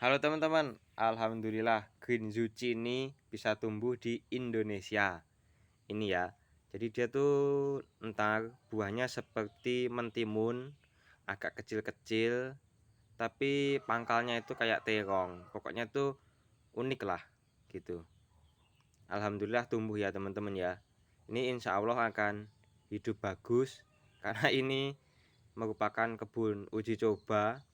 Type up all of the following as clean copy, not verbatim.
Halo teman-teman, alhamdulillah green zucchini bisa tumbuh di Indonesia. Ini ya. Jadi dia tuh entar buahnya seperti mentimun, agak kecil-kecil, tapi pangkalnya itu kayak terong. Pokoknya tuh unik lah gitu. Alhamdulillah tumbuh ya teman-teman ya. Ini insya Allah akan hidup bagus karena ini merupakan kebun uji coba.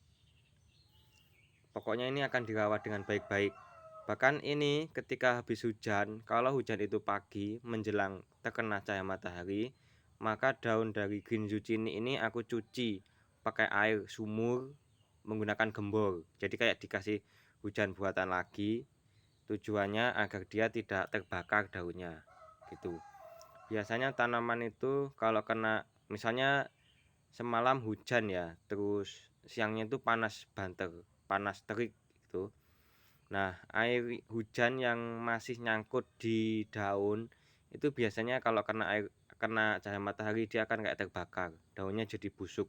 Pokoknya ini akan dirawat dengan baik-baik. Bahkan ini ketika habis hujan, kalau hujan itu pagi menjelang terkena cahaya matahari, maka daun dari green zucchini ini aku cuci pakai air sumur menggunakan gembor. Jadi kayak dikasih hujan buatan lagi, tujuannya agar dia tidak terbakar daunnya. Gitu. Biasanya tanaman itu kalau kena misalnya semalam hujan ya, terus siangnya itu panas banter, panas terik gitu. Nah, air hujan yang masih nyangkut di daun itu biasanya kalau kena cahaya matahari dia akan kayak terbakar, daunnya jadi busuk.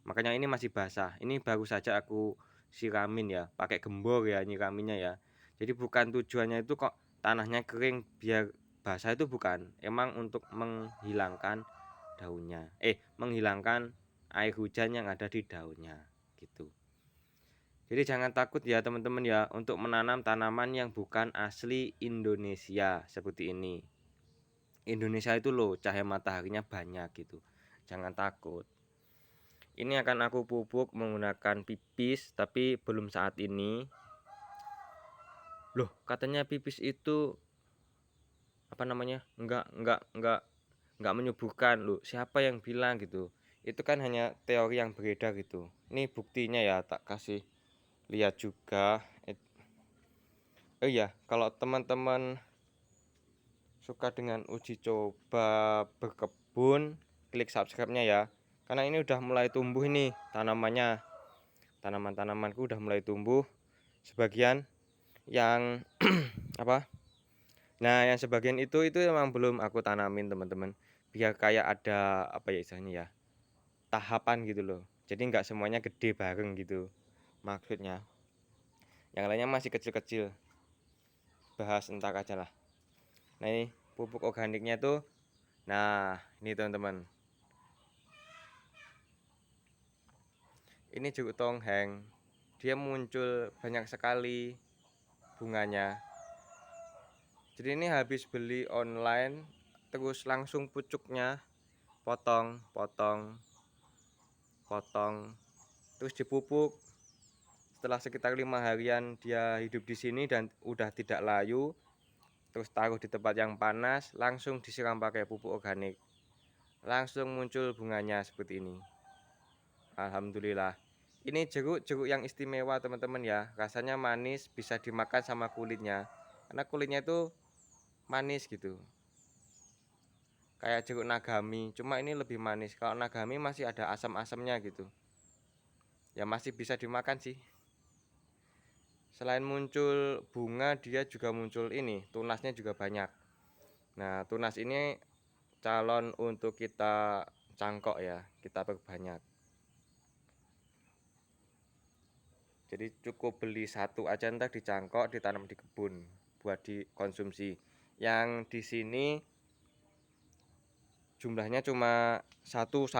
Makanya ini masih basah. Ini baru saja aku siramin ya, pakai gembor ya nyiraminnya ya. Jadi bukan tujuannya itu kok tanahnya kering biar basah, itu bukan. Emang untuk menghilangkan daunnya. Menghilangkan air hujan yang ada di daunnya gitu. Jadi jangan takut ya teman-teman ya untuk menanam tanaman yang bukan asli Indonesia seperti ini. Indonesia itu loh cahaya mataharinya banyak gitu. Jangan takut. Ini akan aku pupuk menggunakan pipis tapi belum saat ini. Loh, katanya pipis itu apa namanya? Enggak menyuburkan loh. Siapa yang bilang gitu? Itu kan hanya teori yang beredar gitu. Ini buktinya ya tak kasih lihat juga. Oh iya, kalau teman-teman suka dengan uji coba berkebun, klik subscribe-nya ya. Karena ini udah mulai tumbuh ini tanamannya. Tanaman-tanamanku udah mulai tumbuh. Sebagian yang apa? Nah, yang sebagian itu memang belum aku tanamin, teman-teman. Biar kayak ada apa ya istilahnya ya? Tahapan gitu loh. Jadi nggak semuanya gede bareng gitu. Maksudnya. Yang lainnya masih kecil-kecil. Bahas entar aja lah. Nah, ini pupuk organiknya tuh. Nah, ini teman-teman. Ini jeruk tongheng. Dia muncul banyak sekali bunganya. Jadi ini habis beli online, terus langsung pucuknya potong, potong, potong, terus dipupuk. Setelah sekitar 5 harian dia hidup di sini dan udah tidak layu, terus taruh di tempat yang panas, langsung disiram pakai pupuk organik. Langsung muncul bunganya seperti ini. Alhamdulillah. Ini jeruk yang istimewa teman-teman ya. Rasanya manis, bisa dimakan sama kulitnya. Karena kulitnya itu manis gitu. Kayak jeruk nagami, cuma ini lebih manis. Kalau nagami masih ada asam-asamnya gitu. Ya masih bisa dimakan sih. Selain muncul bunga, dia juga muncul ini, tunasnya juga banyak. Nah, tunas ini calon untuk kita cangkok ya, kita perbanyak. Jadi cukup beli satu aja ntar dicangkok, ditanam di kebun buat dikonsumsi. Yang di sini jumlahnya cuma satu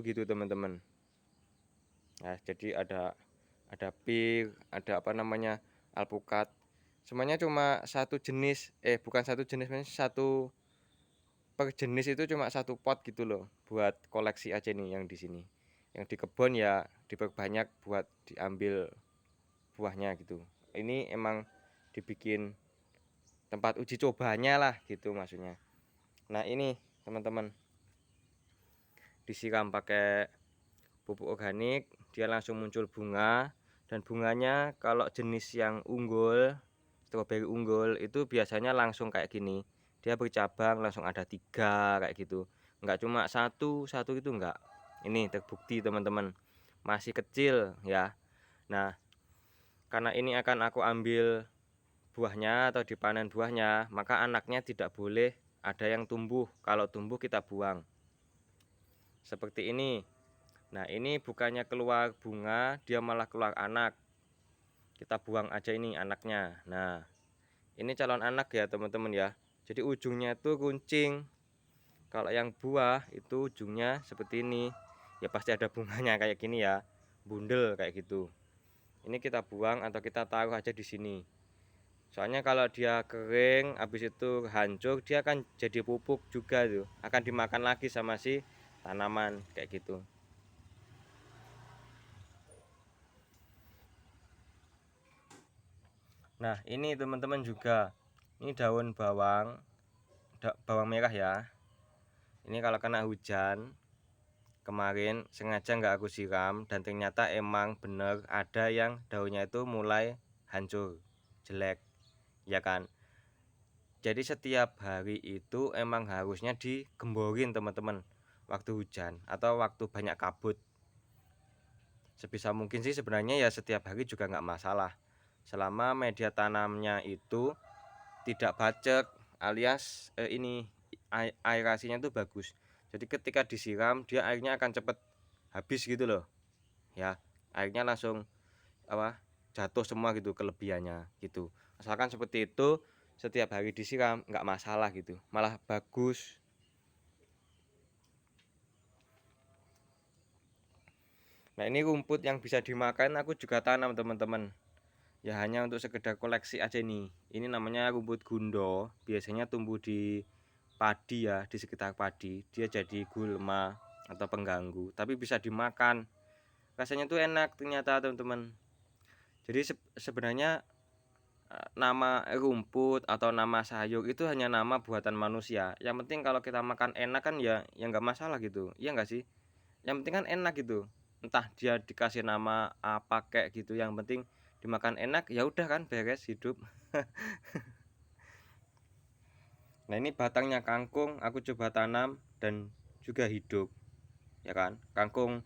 gitu teman-teman. Nah, jadi ada pir, ada apa namanya alpukat. Semuanya cuma satu jenis, bukan satu jenis, satu per jenis itu cuma satu pot gitu loh. Buat koleksi aja nih yang di sini. Yang di kebun ya diperbanyak buat diambil buahnya gitu. Ini emang dibikin tempat uji cobanya lah gitu maksudnya. Nah, ini teman-teman disiram pakai pupuk organik, dia langsung muncul bunga. Dan bunganya kalau jenis yang unggul, stroberi unggul itu biasanya langsung kayak gini. Dia bercabang langsung ada 3 kayak gitu. Enggak cuma satu itu enggak. Ini terbukti teman-teman. Masih kecil ya. Nah, karena ini akan aku ambil buahnya atau dipanen buahnya, maka anaknya tidak boleh ada yang tumbuh. Kalau tumbuh kita buang. Seperti ini. Nah, ini bukannya keluar bunga, dia malah keluar anak. kita buang aja ini anaknya. Nah, ini calon anak ya teman-teman ya. Jadi ujungnya itu runcing. Kalau yang buah itu ujungnya seperti ini. Ya pasti ada bunganya kayak gini ya. Bundel kayak gitu. Ini kita buang atau kita taruh aja di sini. Soalnya kalau dia kering habis itu hancur, dia akan jadi pupuk juga tuh. Akan dimakan lagi sama si tanaman kayak gitu. Nah, ini teman-teman juga. Ini daun bawang, bawang merah ya. Ini kalau kena hujan kemarin sengaja nggak aku siram dan ternyata emang bener ada yang daunnya itu mulai hancur, jelek, ya kan. Jadi setiap hari itu emang harusnya digemborin teman-teman waktu hujan atau waktu banyak kabut. Sebisa mungkin sih sebenarnya ya setiap hari juga nggak masalah, selama media tanamnya itu tidak bacek alias ini aerasinya tuh bagus. Jadi ketika disiram dia airnya akan cepet habis gitu loh ya, airnya langsung apa jatuh semua gitu kelebihannya gitu. Asalkan seperti itu setiap hari disiram nggak masalah gitu, malah bagus. Nah ini rumput yang bisa dimakan aku juga tanam teman-teman, ya hanya untuk sekedar koleksi aja nih. Ini namanya rumput gundo, biasanya tumbuh di padi ya, di sekitar padi. Dia jadi gulma atau pengganggu, tapi bisa dimakan. Rasanya tuh enak ternyata teman-teman. Jadi sebenarnya nama rumput atau nama sayur itu hanya nama buatan manusia. Yang penting kalau kita makan enak kan ya nggak masalah gitu. Iya nggak sih? Yang penting kan enak gitu. Entah dia dikasih nama apa kayak gitu, yang penting dimakan enak ya udah kan beres hidup. Nah ini batangnya kangkung aku coba tanam dan juga hidup, ya kan. Kangkung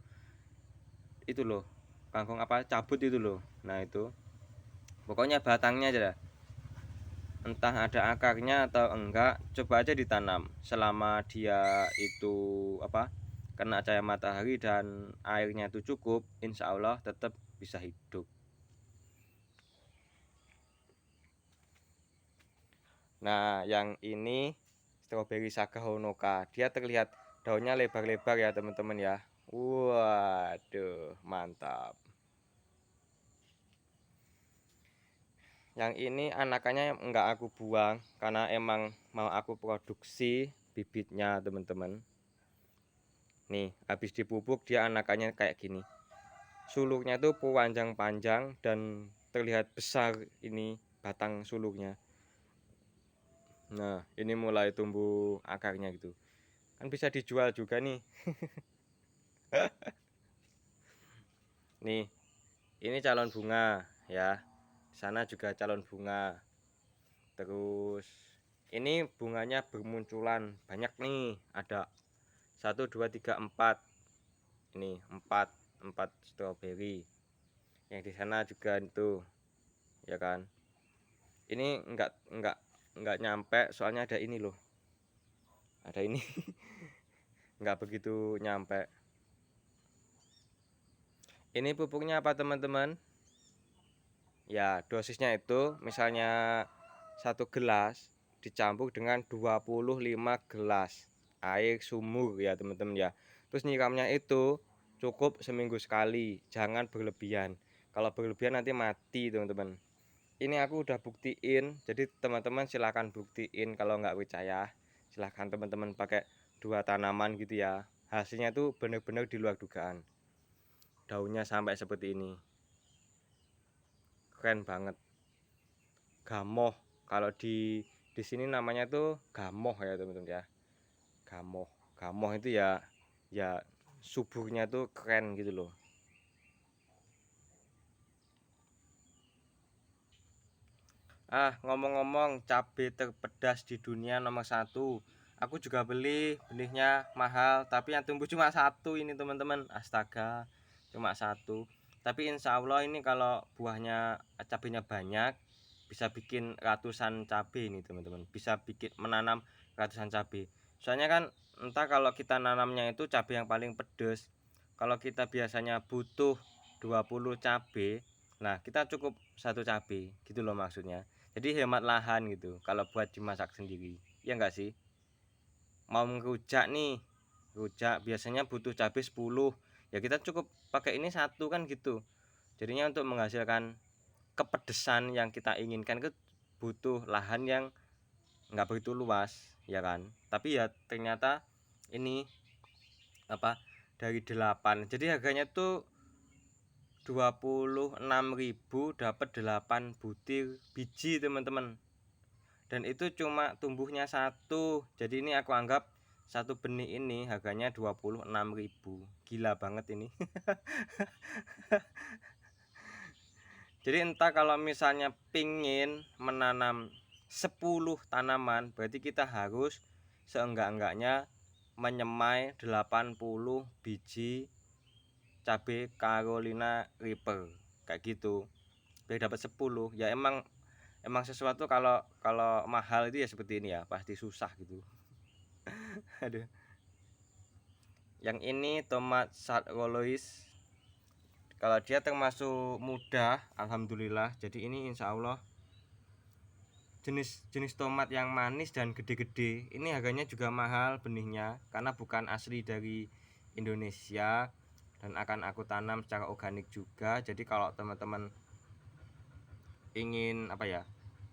itu loh, kangkung apa cabut itu loh. Nah itu pokoknya batangnya aja dah. Entah ada akarnya atau enggak, coba aja ditanam. Selama dia itu apa kena cahaya matahari dan airnya itu cukup, insya Allah tetap bisa hidup. Nah yang ini stroberi Saga Honoka, dia terlihat daunnya lebar-lebar ya teman-teman ya. Waduh mantap. Yang ini anakannya enggak aku buang karena emang mau aku produksi bibitnya teman-teman. Nih habis dipupuk dia anakannya kayak gini. Sulurnya tuh panjang-panjang dan terlihat besar ini batang sulurnya. Nah ini mulai tumbuh akarnya gitu. Kan bisa dijual juga nih. Nih ini calon bunga ya. Di sana juga calon bunga. Terus ini bunganya bermunculan banyak nih. Ada 1, 2, 3, 4. Ini 4 stroberi. Yang di sana juga itu, ya kan. Ini enggak nyampe soalnya ada ini loh. Ada ini. Enggak begitu nyampe. Ini pupuknya apa teman-teman? Ya dosisnya itu misalnya 1 gelas dicampur dengan 25 gelas air sumur ya teman-teman ya. Terus nyiramnya itu cukup seminggu sekali, jangan berlebihan. Kalau berlebihan nanti mati teman-teman. Ini aku udah buktiin, jadi teman-teman silahkan buktiin. Kalau nggak percaya silahkan teman-teman pakai 2 tanaman gitu ya. Hasilnya tuh bener-bener di luar dugaan. Daunnya sampai seperti ini, keren banget. Gamoh, kalau di sini namanya tuh gamoh ya teman-teman ya. Gamoh, gamoh itu ya suburnya tuh keren gitu loh. Ngomong-ngomong cabai terpedas di dunia nomor 1, aku juga beli, benihnya mahal tapi yang tumbuh cuma 1 ini teman-teman. Astaga, cuma 1. Tapi insya Allah ini kalau buahnya cabainya banyak bisa bikin ratusan cabai ini teman-teman, bisa bikin menanam ratusan cabai. Soalnya kan entah kalau kita nanamnya itu cabai yang paling pedas, kalau kita biasanya butuh 20 cabai Nah, kita cukup satu cabai gitu loh maksudnya. Jadi hemat lahan gitu kalau buat dimasak sendiri. Ya enggak sih? Mau ngerujak nih, rujak biasanya butuh cabai 10. Ya kita cukup pakai ini satu kan gitu. Jadinya untuk menghasilkan kepedesan yang kita inginkan itu butuh lahan yang nggak begitu luas, ya kan. Tapi ya ternyata ini apa, dari 8, jadi harganya tuh 26.000 dapat 8 butir biji teman-teman, dan itu cuma tumbuhnya satu. Jadi ini aku anggap satu benih ini harganya 26.000. Gila banget ini. Jadi entah, kalau misalnya pingin menanam 10 tanaman, berarti kita harus seenggak-enggaknya menyemai 80 biji cabai Carolina Reaper kayak gitu biar dapat 10. Ya emang sesuatu kalau kalau mahal itu ya seperti ini ya, pasti susah gitu. Aduh. Yang ini tomat Charolois, kalau dia termasuk mudah, alhamdulillah. Jadi ini insya Allah jenis tomat yang manis dan gede-gede. Ini harganya juga mahal benihnya karena bukan asli dari Indonesia, dan akan aku tanam secara organik juga. Jadi kalau teman-teman ingin apa ya,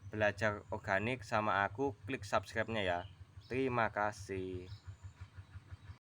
belajar organik sama aku, klik subscribe-nya ya. Terima kasih.